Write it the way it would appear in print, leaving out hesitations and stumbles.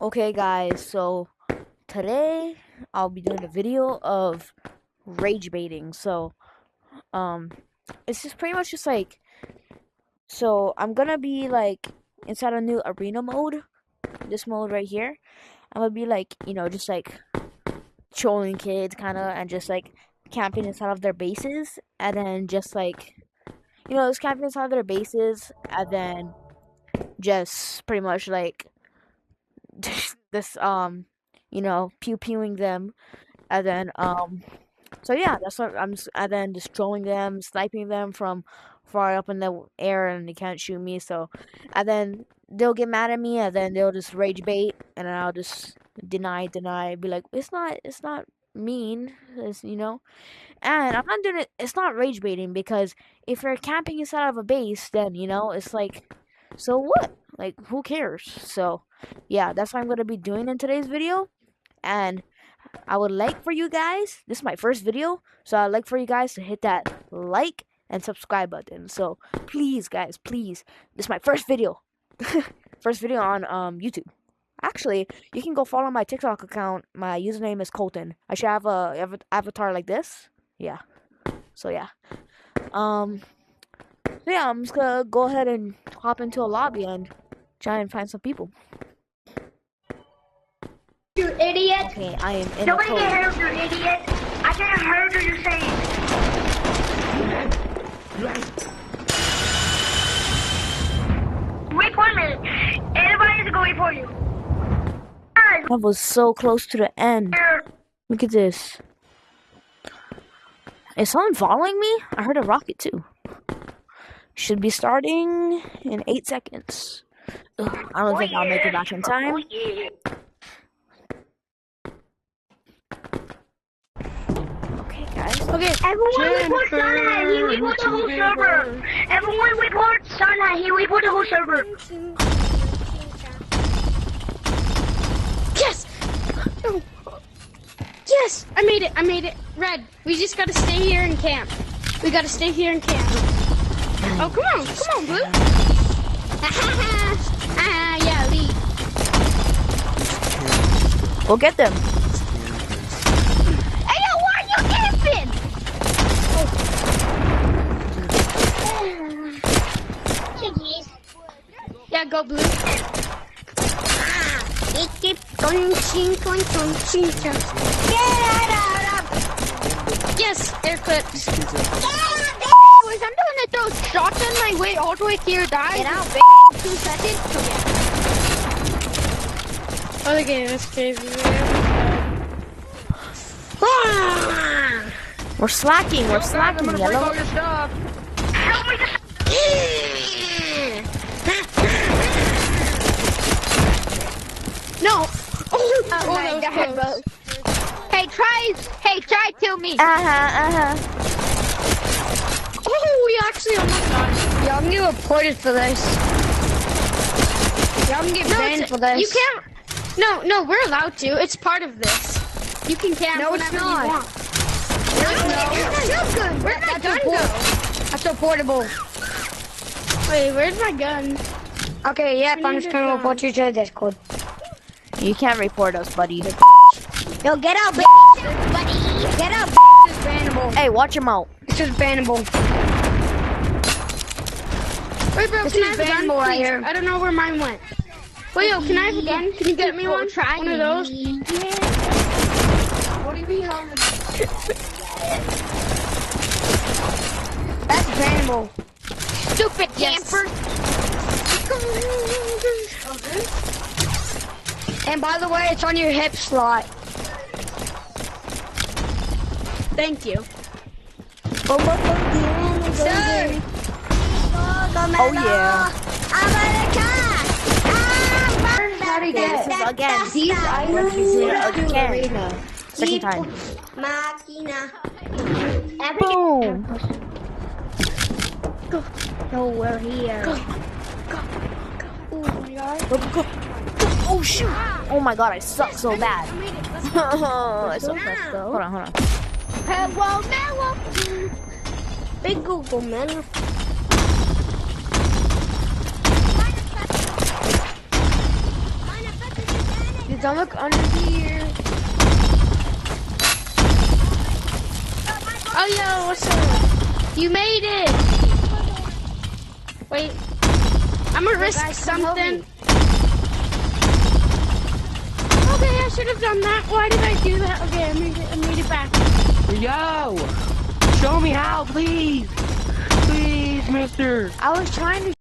Okay guys, so today I'll be doing a video of rage baiting. Um it's just pretty much just like I'm gonna be like inside a new arena mode, this mode right here. I'm gonna be like, just like trolling kids kinda and just like camping inside of their bases and then just like just camping inside of their bases and then just pretty much like this pew pewing them and then so yeah, that's what and then just trolling them, sniping them from far up in the air, and they can't shoot me. So, and then they'll get mad at me, and then they'll just rage bait, and then I'll just deny, be like, it's not mean, And I'm not doing it. It's not rage baiting because if you're camping inside of a base, then it's like, so what? Like, who cares? So, yeah, that's what I'm gonna be doing in today's video, and I would like for you guys, this is my first video, so I'd like for you guys to hit that like and subscribe button. So please guys, please, this is my first video. First video on YouTube. Actually, you can go follow my TikTok account. My username is Colton. I should have a avatar like this. Yeah. So yeah. I'm just gonna go ahead and hop into a lobby and try and find some people. You idiot! Okay, I am in Nobody can hear you, idiot! I can't hear what you're saying! Wait 1 minute! Everybody's going for you! That was so close to the end. Look at this. Is someone following me? I heard a rocket too. Should be starting in 8 seconds. Ugh, I don't think I'll make it back in time. Okay, guys. Okay, everyone report Sunlight. He report the whole server. Everyone report Sunlight. He report the whole server. Yes! Oh. Yes! I made it. I made it. Red, we just gotta stay here and camp. We gotta stay here and camp. Oh, come on. Come on, Blue. Yeah, lead. Go get them. Hey, yo, why are you camping? Yeah, go, Blue. Yes, air clips. I'm doing to throw shots on my way all the way to your die. Get out, 2 seconds. Okay, that's crazy. We're slacking. We're slacking, Yellow. Help me No. Oh my that was God, close. Hey, try kill me. Oh, we actually almost got it. Yeah, I'm getting reported for this. Yeah, I'm getting banned for this. You can't. No, we're allowed to. It's part of this. You can camp No, it's whenever not. you want. Where'd my gun go? That's so portable. Wait, where's my gun? Okay, yeah, I'm just gonna report you to the Discord. You can't report us, buddy. Yo, get out, buddy. Get out, This is bannable. Hey, watch him out. This is bannable. Wait, bro, This can I is have a gun, bannable right please? here. I don't know where mine went. Wait, yo, can I have a gun? Can you get me one? One of those? What do you mean? That's bannable. Stupid camper. And by the way, it's on your hip slot. Thank you. Sir. Oh yeah. This is again. These items again. Second time. Boom. No, we're here. Oh my god. Go. Oh shoot. Oh my god, I suck so bad. I suck though. Hold on. Hello, Big Google, man. Don't look under here. Oh, yo, what's up? You made it. Wait. I'm gonna risk guys, come help something. me. Okay, I should have done that. Why did I do that? Okay, I made it back. Yo! Show me how, please! Please, mister! I was trying to